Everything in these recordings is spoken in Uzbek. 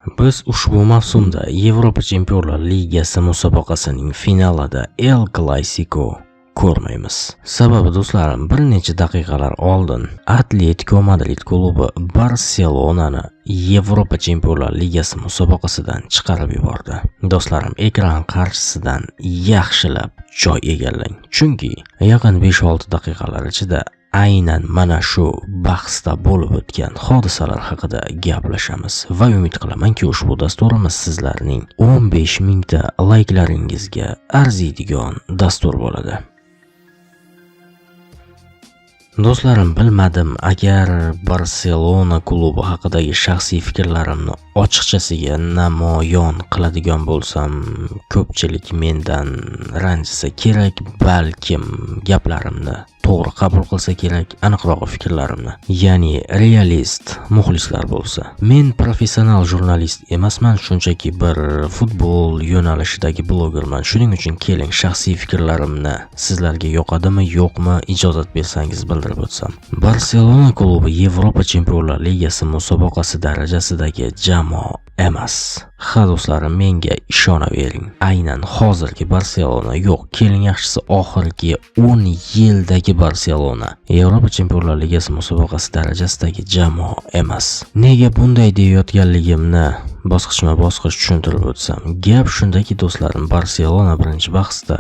Biz ushbu mavsumda Yevropa Chempionlar Ligasi musobaqasining finalida El Clasico ko'rmaymiz. Sababi do'stlarim, bir necha daqiqalar oldin Atletico Madrid klubi Barselonani Yevropa Chempionlar Ligasi musobaqasidan chiqarib yubordi. Do'stlarim, ekran qarshisidan yaxshilab joy egallang. Chunki yaqin 5-6 daqiqalar ichida aynan mana shu bahsda bo'lib o'tgan hodisalar haqida gaplashamiz va umid qilamanki, ushbu dasturimiz sizlarning 15 mingta layklaringizga arziydigan dastur bo'ladi. Do'stlarim, bilmadim, agar Barselona klubi haqidagi shaxsiy fikrlarimni ochiqchasiga namoyon qiladigan bo'lsam, ko'pchilik mendan ranjisa kerak, balkim gaplarimni to'g'ri qabul qilsa kerak, aniqroq fikrlarimni. Ya'ni realist muxlislar bo'lsa. Men professional jurnalist emasman, shunchaki bir futbol yo'nalishidagi blogerman. Shuning uchun keling, shaxsiy fikrlarimni sizlarga yoqadimi, yo'qmi, ijozat bersangiz bildirib o'tsam. Barselona klubi Yevropa Chempionlar Ligasi musobaqasi darajasidagi jamoa emas. Ha do'stlarim, menga ishonavering. Aynan hozirgi Barselona yo'q. Keling, yaxshisi oxirgi 10 yildagi Barselona Yevropa Chempionlar Ligasi musobaqasi darajasidagi jamoa emas. Nega bunday deyotganligimni bosqichma-bosqich tushuntirib o'tsam. Gap shundaki do'stlarim, Barselona birinchi bahsda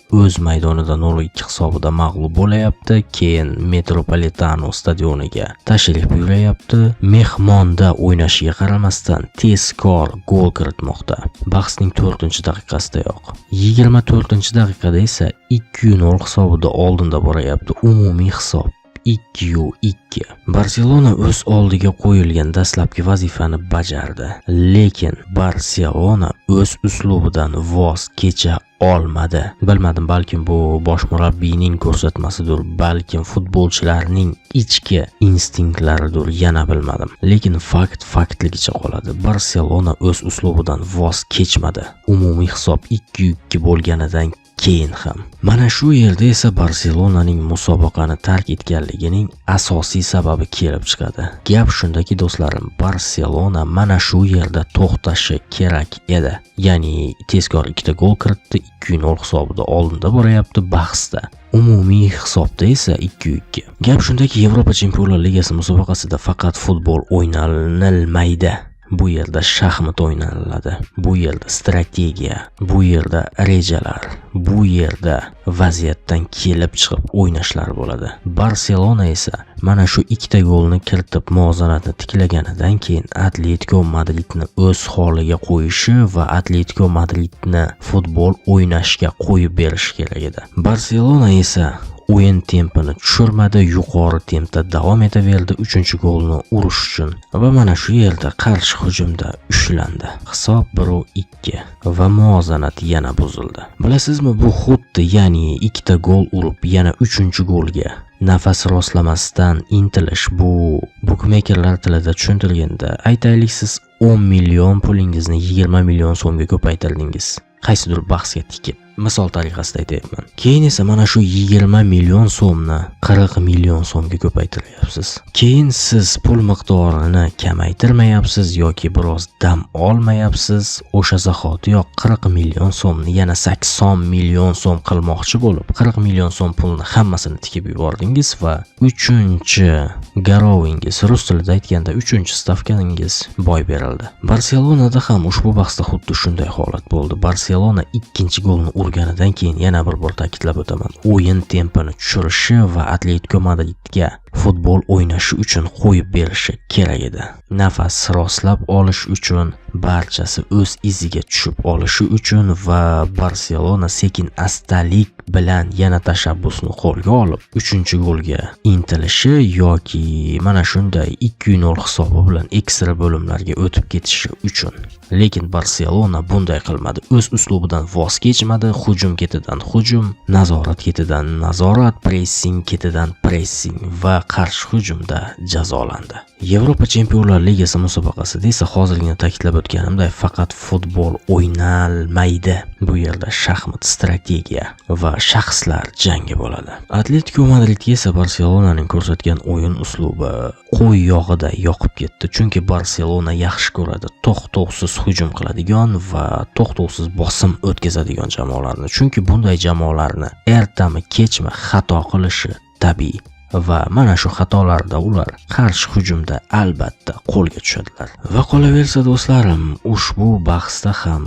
o'z maydonida 0-2 hisobida mag'lub bo'layapti, keyin Metropolitano stadioniga tashrif buyuryapti. Mehmonda o'ynashiga qaramasdan tezkor gol kiritmoqda. Bahsning 4-daqiqasidayoq. 24-daqiqada esa 2-0 hisobida oldinda borayapti. Umumiy hisob 2-2. Barselona o'z oldiga qo'yilgan dastlabki vazifani bajardi, lekin Barselona o'z uslubidan voz kecha olmadi. Bilmadim, balkim bu bosh murabbiyning ko'rsatmasidir, balkim futbolchilarning ichki instinklaridir, yana bilmadim. Lekin faktligicha qoladi. Barselona o'z uslubidan voz kechmadi. Umumiy hisob 2-2 bo'lganidan keyin ham. Mana shu yerda esa Barselonaning musobaqani tark etganligining asosiy sababi kelib chiqadi. Gap shundaki do'stlarim, Barselona mana shu yerda to'xtashi kerak edi. Ya'ni tezkor 2 gol kiritdi, 2-0 hisobida oldinda borayapti bahsda. Umumiy hisobda esa 2-2. Gap shundaki, Yevropa Chempionlar Ligasi musobaqasida faqat futbol o'ynalmaydi. Bu yerda shaxmat o'ynaladi, bu yerda strategiya, bu yerda rejalar, bu yerda vaziyatdan kelib chiqib o'ynashlar bo'ladi. Barselona esa mana shu 2 golni kiritib muvozanatni tiklaganidan keyin Atletico Madridni o'z holiga qo'yishi va Atletico Madridni futbol o'ynashga qo'yib berish kerak edi. Barselona esa o'yin tempini tushirmadi, yuqori tempda davom etaverdi 3-golni urish uchun va mana shu yerda qarshi hujumda ushlandi. Hisob 1-2 va muvozanat yana buzildi. Bilasizmi, bu xuddi ya'ni 2 gol urib yana 3-golga nafas rostlamasdan intilish. Bu bukmekerlar tilida tushuntirganda, aytaylik, siz 10 million pulingizni 20 million so'mga ko'paytirdingiz. Qaysidir bahsga tikib, misol tariqasida aytayapman. Keyin esa mana shu 20 million so'mni 40 million so'mga ko'paytiryapsiz. Keyin siz pul miqdorini kamaytirmayapsiz yoki biroz dam olmayapsiz. O'sha zahotiyoq 40 million so'mni yana 80 million so'm qilmoqchi bo'lib, 40 million so'm pulni hammasini tikib yubordingiz va 3-garovingiz, rus tilida aytganda 3-stavkaningiz boy berildi. Barselonada ham ushbu bahsda xuddi shunday holat bo'ldi. Barselona 2-golni urganidan keyin yana bir bor ta'kidlab o'taman, o'yin tempini tushirishi va Atletico Madridga futbol o'ynashi uchun qo'yib berishi kerak edi. Nafas rostlab olish uchun, barchasi o'z iziga tushib olishi uchun va Barselona sekin astalik bilan yana tashabbusni qo'lga olib 3-golga intilishi yoki mana shunday 2-0 hisobi bilan ekstra bo'limlarga o'tib ketishi uchun. Lekin Barselona bunday qilmadi. O'z uslubidan voz kechmadi. Hujum ketidan hujum, nazorat ketidan nazorat, pressing ketidan pressing va qarshi hujumda jazolandi. Yevropa Chempionlar Ligasi musobaqasida esa hozirgina ta'kidlab o'tganimdek faqat futbol o'ynalmaydi. Bu yerda shaxmat, strategiya va shaxslar jangi bo'ladi. Atletico Madridga esa Barselonaning ko'rsatgan o'yin uslubi qo'y yog'iday yoqib ketdi, chunki Barselona yaxshi ko'radi to'xtovsiz hujum qiladigan va to'xtovsiz bosim o'tkazadigan jamoalarni, chunki bunday jamoalarni ertami kechmi xato qilishi tabiiy. Va mana shu xatolarda ular qarshi hujumda albatta qo'lga tushadilar. Va qolaversa do'stlarim, ushbu bahsda ham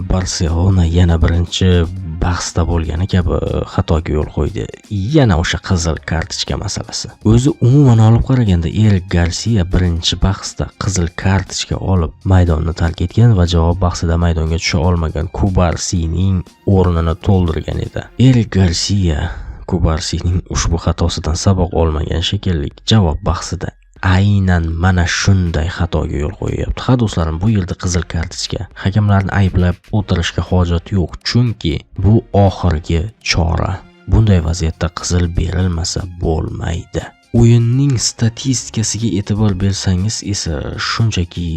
Barselona yana birinchi bahsda bo'lgani kabi xatoga yo'l qo'ydi. Yana o'sha qizil kartochka masalasi. O'zi umuman olib qaraganda Erik Garcia birinchi bahsda qizil kartochka olib maydonni tark etgan va javob bahsida maydonga tusha olmagan Kubarsining o'rnini to'ldirgan edi. Erik Garcia Kubarsining ushbu xatosidan saboq olmagan shekilli javob bahsida aynan mana shunday xatoga yo'l qo'yyapti. Ha do'stlarim, bu yerda qizil kartochka. Hakamlarni ayblab o'tirishga hojat yo'q, chunki bu oxirgi chora. Bunday vaziyatda qizil berilmasa bo'lmaydi. O'yinning statistikasiga e'tibor bersangiz esa shunchaki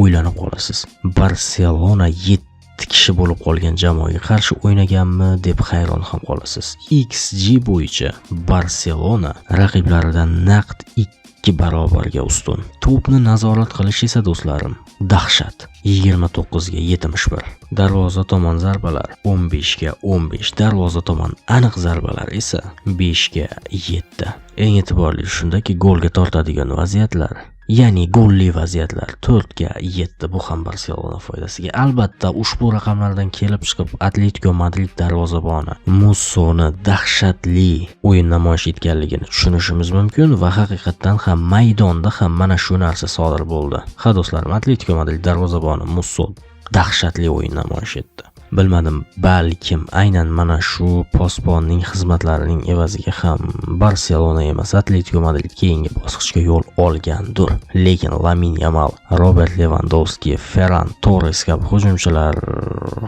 o'ylanib qolasiz. Barselona 7 kishi bo'lib qolgan jamoaga qarshi o'ynaganmi deb hayron ham qolasiz. XG bo'yicha Barselona raqiblaridan naqd 2 barobarga ustun. To'pni nazorat qilish esa do'stlarim dahshat. 29 ga 71. Darvoza tomon zarbalar 15 ga 15. Darvoza tomon aniq zarbalar esa 5 ga 7. Eng e'tiborli shundaki, golga tortadigan vaziyatlar, ya'ni golli vaziyatlar 4 ga 7. Bu ham Barselona foydasiga. Albatta, ushbu raqamlardan kelib chiqib Atletico Madrid darvozaboni Mussoni dahshatli o'yin namoyish etganligini tushunishimiz mumkin va haqiqatdan ham maydonda ham mana shu narsa sodir bo'ldi. Ha do'stlarim, Atletico Madrid darvozaboni Musso dahshatli o'yin namoyish etdi. Bilmadim, balkim aynan mana shu posbonning xizmatlarining evaziga ham Barselona emas, Atletico Madrid keyingi bosqichga yo'l olgandir. Lekin Lamine Yamal, Robert Lewandowski, Ferran Torres kabi hujumchilar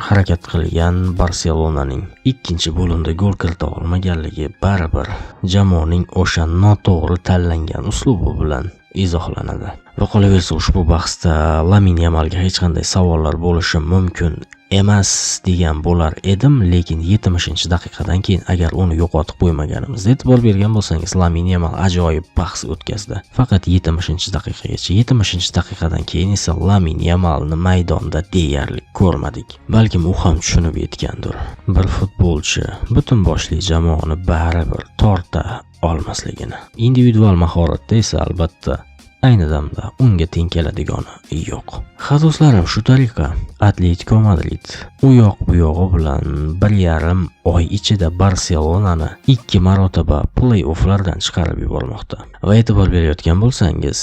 harakat qilgan Barselonaning ikkinchi bo'limda gol kirita olmaganligi baribir jamoaning o'sha noto'g'ri tanlangan uslubi bilan izohlanadi. Va qolaversa, ushbu bahsda Lamine Yamalga hech qanday savollar bo'lishi mumkin emas degan bo'lar edim, lekin 70-daqiqadan keyin agar uni yo'qotib qo'ymaganimizda e'tibor bergan bo'lsangiz, Lamine Yamal ajoyib bahs o'tkazdi. Faqat 70-daqiqagacha. 70-daqiqadan keyin esa Lamine Yamalni maydonda deyarli ko'rmadik. Balkim u ham tushunib yetgandir. Bir futbolchi butun boshli jamoani baribir torta olmasligini. Individual mahoratda esa albatta ayni damda unga teng keladigani yo'q. Ha do'stlarim, shu tariqa Atletico Madrid u yoq bu yog'i bilan 1,5 oy ichida Barselonani 2 marotaba play-offlardan chiqarib yubormoqda. Va e'tibor berayotgan bo'lsangiz,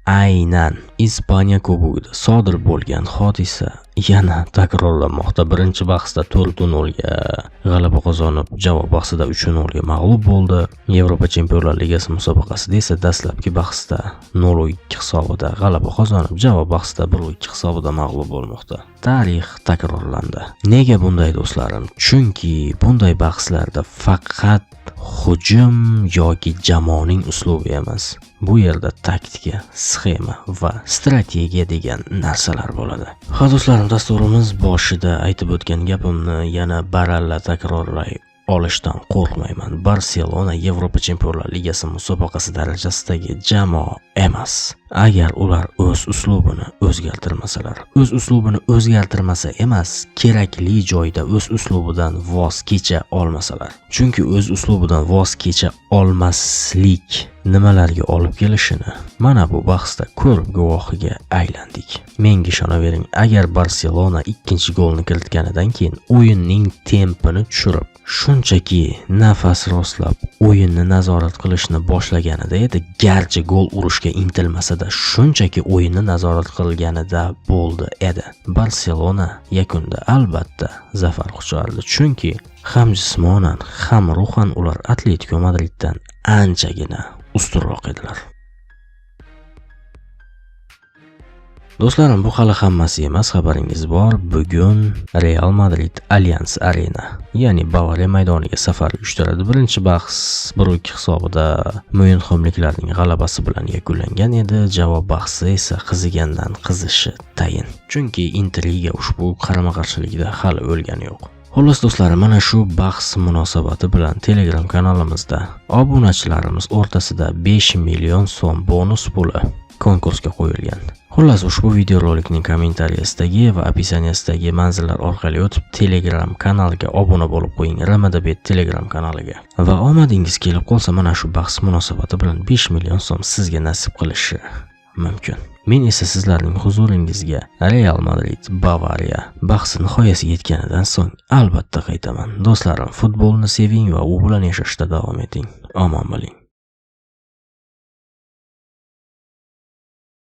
aynan Ispaniya Kubogida sodir bo'lgan hodisa yana takrorlanmoqda. Birinchi bahsda 4-0 ga g'alaba qozonib, javob bahsida 3-0 ga mag'lub bo'ldi. Yevropa Chempionlar Ligasi musobaqasida esa dastlabki bahsda 0-2 hisobida g'alaba qozonib, javob bahsida 1-2 hisobida mag'lub bo'lmoqda. Tarix takrorlandi. Nega bunday do'stlarim? Chunki bunday bahslarda faqat hujum yoki jamoaning uslubi emas, bu yerda taktika, sxema va strategiya degan narsalar bo'ladi. Ha do'stlarim, dasturimiz boshida aytib o'tgan gapimni yana baralla takrorlay olishdan qo'rqmayman. Barselona Yevropa Chempionlar Ligasi musobaqasi darajasidagi jamoa emas. Agar ular o'z uslubini o'zgartirmasa emas, kerakli joyda o'z uslubidan voz kecha olmasalar. Chunki o'z uslubidan voz kecha olmaslik nimalarga olib kelishini mana bu bahsda ko'rib guvohiga aylandik. Menga ishonavering, agar Barselona ikkinchi golni kiritganidan keyin o'yinning tempini tushirib, shunchaki nafas rostlab o'yinni nazorat qilishni boshlaganida edi, garchi gol urishga intilmasa-da, shunchaki o'yinni nazorat qilganida bo'ldi edi, Barselona yakunda albatta zafar quchardi. Chunki ham jismonan, ham ruhan ular Atletico Madriddan anchagina ustunroq edilar. Do'stlarim, bu hali hammasi emas, xabaringiz bor. Bugun Real Madrid Allianz Arena, ya'ni Bavariya maydoniga safar uyushtiradi. Birinchi bahs 1-2 hisobida Myunxenliklarning g'alabasi bilan yakunlangan edi. Javob bahsi esa qizigandan qizishi tayin. Chunki intriga ushbu qarama-qarshilikda hali o'lgani yo'q. Xullas do'stlarim, mana shu bahs munosabati bilan Telegram kanalimizda obunachilarimiz o'rtasida 5 million so'm bonus puli konkursga qo'yilgan. Xullas, ushbu videorolikning kommentariyasidagi va opisiyasidagi manzillar orqali o'tib Telegram kanaliga obuna bo'lib qo'ying. RMDBet Telegram kanaliga. Va omadingiz kelib qolsa, mana shu bahs munosabati bilan 5 million so'm sizga nasib qilishi mumkin. Men esa sizlarning huzuringizga Real Madrid Bavariya bahsi nihoyasiga yetganidan so'ng albatta qaytaman. Do'stlarim, futbolni seving va u bilan yashashda davom eting. Omon bo'ling.